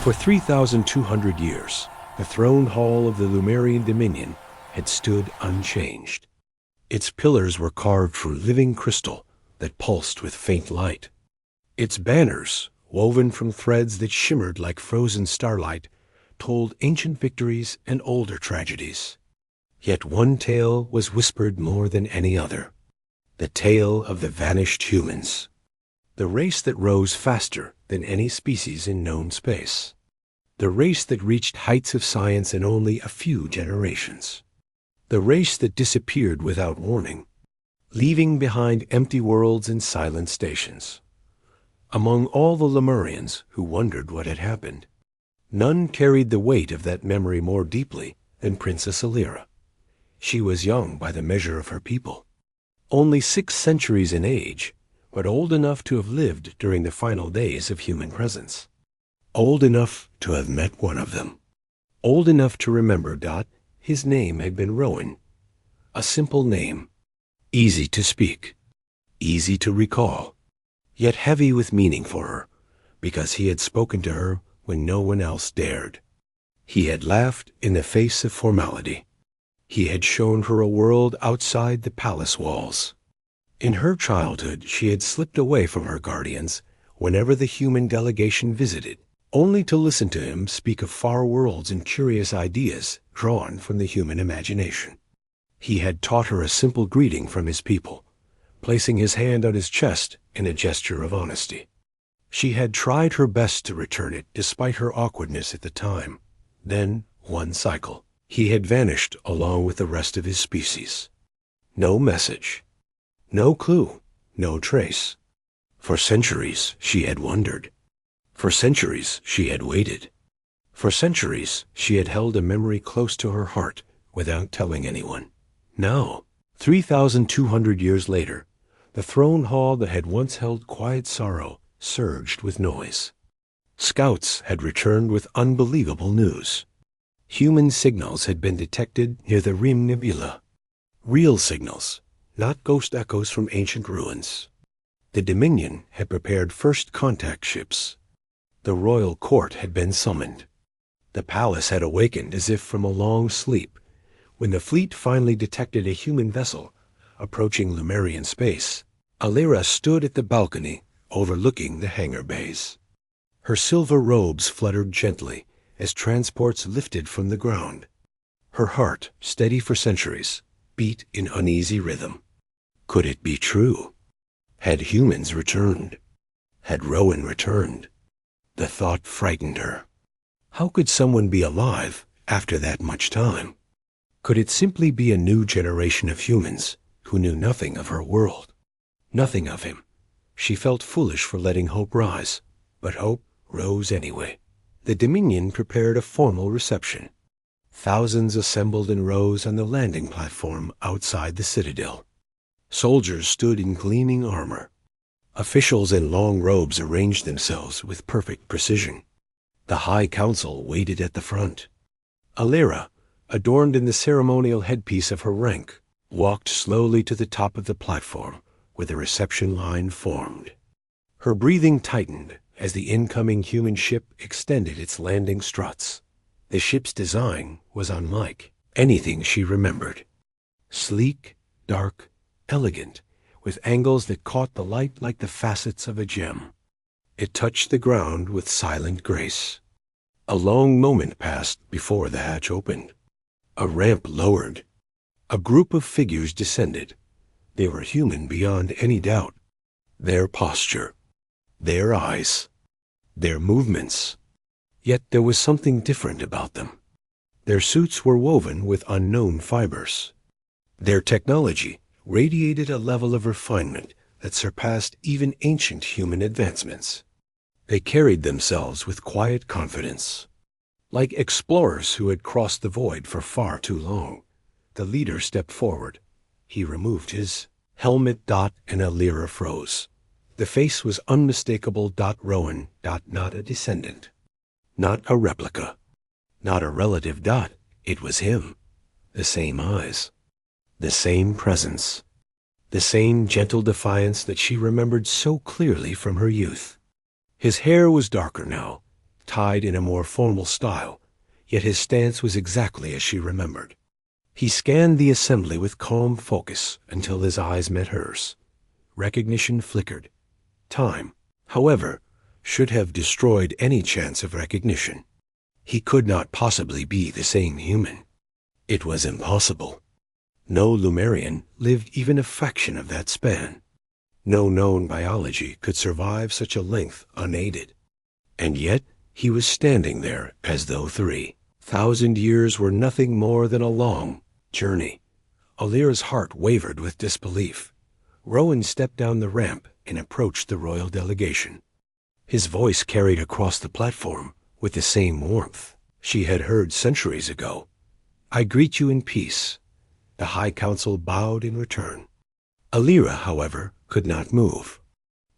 For 3,200 years, the throne hall of the Lemurian Dominion had stood unchanged. Its pillars were carved from living crystal that pulsed with faint light. Its banners, woven from threads that shimmered like frozen starlight, told ancient victories and older tragedies. Yet one tale was whispered more than any other: the tale of the vanished humans, the race that rose faster than any species in known space, the race that reached heights of science in only a few generations, the race that disappeared without warning, leaving behind empty worlds and silent stations. Among all the Lemurians who wondered what had happened, none carried the weight of that memory more deeply than Princess Alira. She was young by the measure of her people, only 6 centuries in age, but old enough to have lived during the final days of human presence. Old enough to have met one of them. Old enough to remember his name had been Rowan. A simple name, easy to speak, easy to recall, yet heavy with meaning for her, because he had spoken to her when no one else dared. He had laughed in the face of formality. He had shown her a world outside the palace walls. In her childhood, she had slipped away from her guardians whenever the human delegation visited, only to listen to him speak of far worlds and curious ideas drawn from the human imagination. He had taught her a simple greeting from his people, placing his hand on his chest in a gesture of honesty. She had tried her best to return it despite her awkwardness at the time. Then, one cycle, he had vanished along with the rest of his species. No message, no clue, no trace. For centuries she had wondered. For centuries she had waited. For centuries she had held a memory close to her heart without telling anyone. Now, 3,200 years later, the throne hall that had once held quiet sorrow surged with noise. Scouts had returned with unbelievable news. Human signals had been detected near the Rim Nebula. Real signals, not ghost echoes from ancient ruins. The Dominion had prepared first contact ships. The royal court had been summoned. The palace had awakened as if from a long sleep when the fleet finally detected a human vessel approaching Lemurian space. Alira stood at the balcony overlooking the hangar bays. Her silver robes fluttered gently as transports lifted from the ground. Her heart, steady for centuries, beat in uneasy rhythm. Could it be true? Had humans returned? Had Rowan returned? The thought frightened her. How could someone be alive after that much time? Could it simply be a new generation of humans who knew nothing of her world? Nothing of him. She felt foolish for letting hope rise, but hope rose anyway. The Dominion prepared a formal reception. Thousands assembled in rows on the landing platform outside the citadel. Soldiers stood in gleaming armor. Officials in long robes arranged themselves with perfect precision. The High Council waited at the front. Alira, adorned in the ceremonial headpiece of her rank, walked slowly to the top of the platform where the reception line formed. Her breathing tightened as the incoming human ship extended its landing struts. The ship's design was unlike anything she remembered. Sleek, dark, elegant, with angles that caught the light like the facets of a gem. It touched the ground with silent grace. A long moment passed before the hatch opened. A ramp lowered. A group of figures descended. They were human beyond any doubt. Their posture, their eyes, their movements. Yet there was something different about them. Their suits were woven with unknown fibers. Their technology radiated a level of refinement that surpassed even ancient human advancements. They carried themselves with quiet confidence. Like explorers who had crossed the void for far too long, the leader stepped forward. He removed his helmet. And Alira froze. The face was unmistakable. Rowan. Not a descendant. Not a replica. Not a relative. It was him. The same eyes. The same presence. The same gentle defiance that she remembered so clearly from her youth. His hair was darker now, tied in a more formal style, yet his stance was exactly as she remembered. He scanned the assembly with calm focus until his eyes met hers. Recognition flickered. Time, however, should have destroyed any chance of recognition. He could not possibly be the same human. It was impossible. No Lumerian lived even a fraction of that span. No known biology could survive such a length unaided. And yet he was standing there as though 3,000 years were nothing more than a long journey. Alira's heart wavered with disbelief. Rowan stepped down the ramp and approached the royal delegation. His voice carried across the platform with the same warmth she had heard centuries ago. "I greet you in peace." The High Council bowed in return. Alira, however, could not move.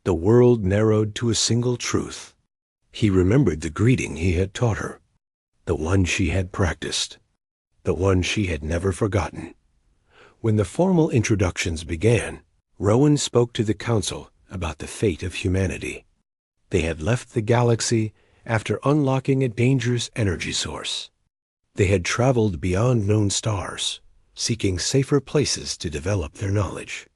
The world narrowed to a single truth. He remembered the greeting he had taught her, the one she had practiced, the one she had never forgotten. When the formal introductions began, Rowan spoke to the council about the fate of humanity. They had left the galaxy after unlocking a dangerous energy source. They had traveled beyond known stars, seeking safer places to develop their knowledge.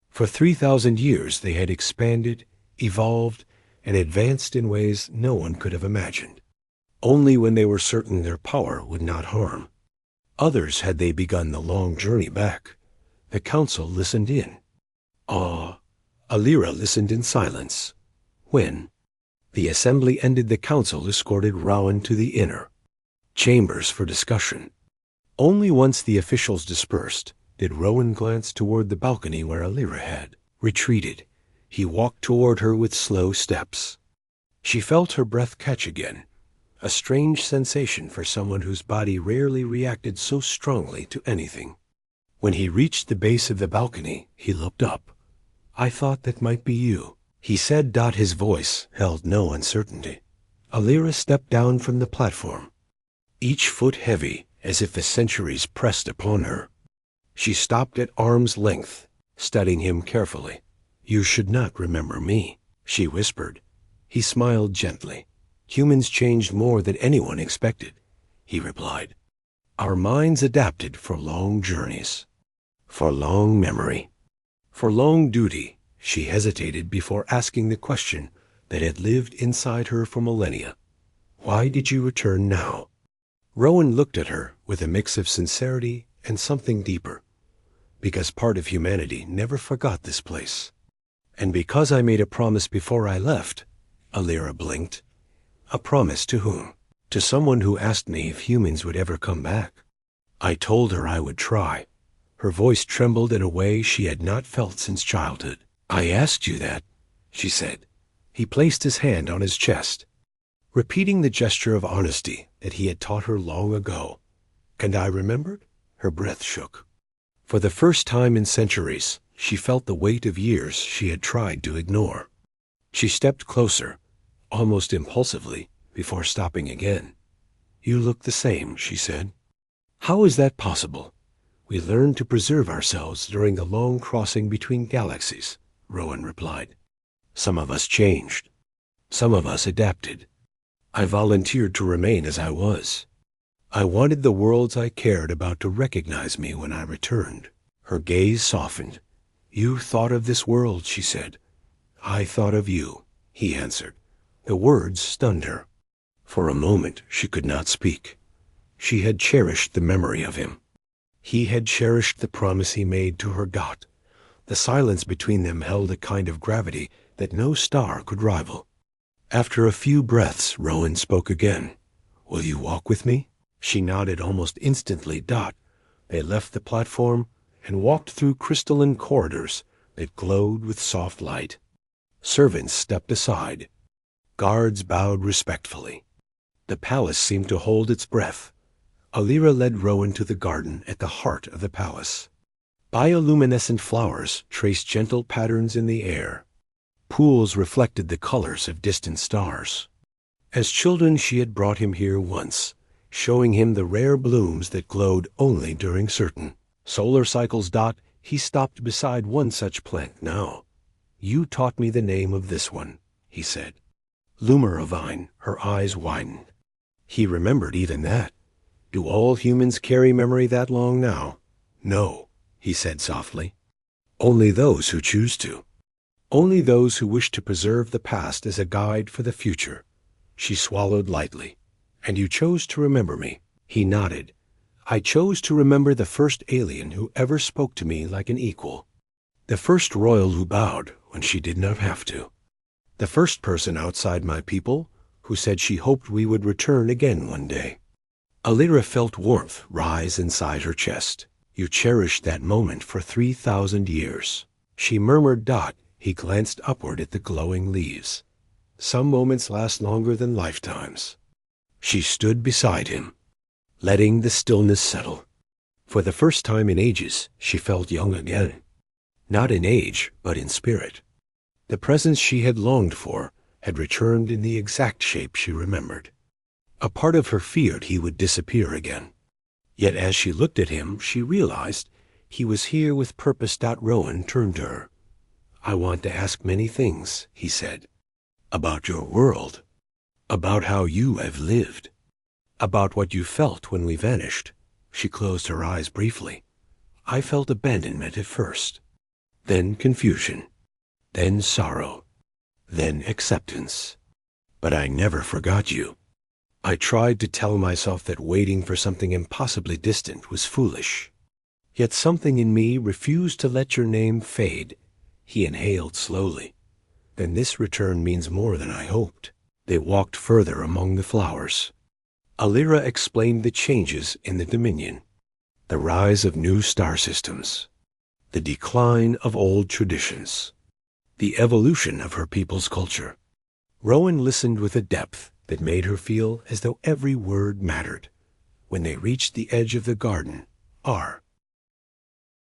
For 3,000 years they had expanded, evolved, and advanced in ways no one could have imagined. Only when they were certain their power would not harm. Others had they begun the long journey back. The council listened in. Alira listened in silence. When the assembly ended, the council escorted Rowan to the inner chambers for discussion. Only once the officials dispersed did Rowan glance toward the balcony where Alira had retreated. He walked toward her with slow steps. She felt her breath catch again, a strange sensation for someone whose body rarely reacted so strongly to anything. When he reached the base of the balcony, he looked up. "I thought that might be you," he said. His voice held no uncertainty. Alira stepped down from the platform, each foot heavy as if the centuries pressed upon her. She stopped at arm's length, studying him carefully. "You should not remember me," she whispered. He smiled gently. "Humans changed more than anyone expected," he replied. "Our minds adapted for long journeys, for long memory, for long duty." She hesitated before asking the question that had lived inside her for millennia. "Why did you return now?" Rowan looked at her with a mix of sincerity and something deeper. "Because part of humanity never forgot this place. And because I made a promise before I left." Alira blinked. "A promise to whom?" "To someone who asked me if humans would ever come back. I told her I would try." Her voice trembled in a way she had not felt since childhood. "I asked you that," she said. He placed his hand on his chest, repeating the gesture of honesty that he had taught her long ago. "And I remembered?" Her breath shook. For the first time in centuries, she felt the weight of years she had tried to ignore. She stepped closer, almost impulsively, before stopping again. "You look the same," she said. "How is that possible?" "We learned to preserve ourselves during the long crossing between galaxies," Rowan replied. "Some of us changed. Some of us adapted. I volunteered to remain as I was. I wanted the worlds I cared about to recognize me when I returned." Her gaze softened. "You thought of this world," she said. "I thought of you," he answered. The words stunned her. For a moment she could not speak. She had cherished the memory of him. He had cherished the promise he made to her God. The silence between them held a kind of gravity that no star could rival. After a few breaths, Rowan spoke again. "Will you walk with me?" She nodded almost instantly. They left the platform and walked through crystalline corridors that glowed with soft light. Servants stepped aside. Guards bowed respectfully. The palace seemed to hold its breath. Alira led Rowan to the garden at the heart of the palace. Bioluminescent flowers traced gentle patterns in the air. Pools reflected the colors of distant stars. As children she had brought him here once, showing him the rare blooms that glowed only during certain solar cycles. He stopped beside one such plant now. "You taught me the name of this one," he said. Lumeravine, her eyes widened. He remembered even that. Do all humans carry memory that long now? No, he said softly. Only those who choose to. Only those who wish to preserve the past as a guide for the future. She swallowed lightly. And you chose to remember me. He nodded. I chose to remember the first alien who ever spoke to me like an equal. The first royal who bowed when she did not have to. The first person outside my people who said she hoped we would return again one day. Alira felt warmth rise inside her chest. You cherished that moment for 3,000 years. She murmured dot. He glanced upward at the glowing leaves. Some moments last longer than lifetimes. She stood beside him, letting the stillness settle. For the first time in ages, she felt young again. Not in age, but in spirit. The presence she had longed for had returned in the exact shape she remembered. A part of her feared he would disappear again. Yet as she looked at him, she realized he was here with purpose. Rowan turned to her. I want to ask many things, he said. About your world. About how you have lived. About what you felt when we vanished. She closed her eyes briefly. I felt abandonment at first. Then confusion. Then sorrow. Then acceptance. But I never forgot you. I tried to tell myself that waiting for something impossibly distant was foolish. Yet something in me refused to let your name fade. He inhaled slowly. Then this return means more than I hoped. They walked further among the flowers. Alira explained the changes in the Dominion. The rise of new star systems. The decline of old traditions. The evolution of her people's culture. Rowan listened with a depth that made her feel as though every word mattered. When they reached the edge of the garden, R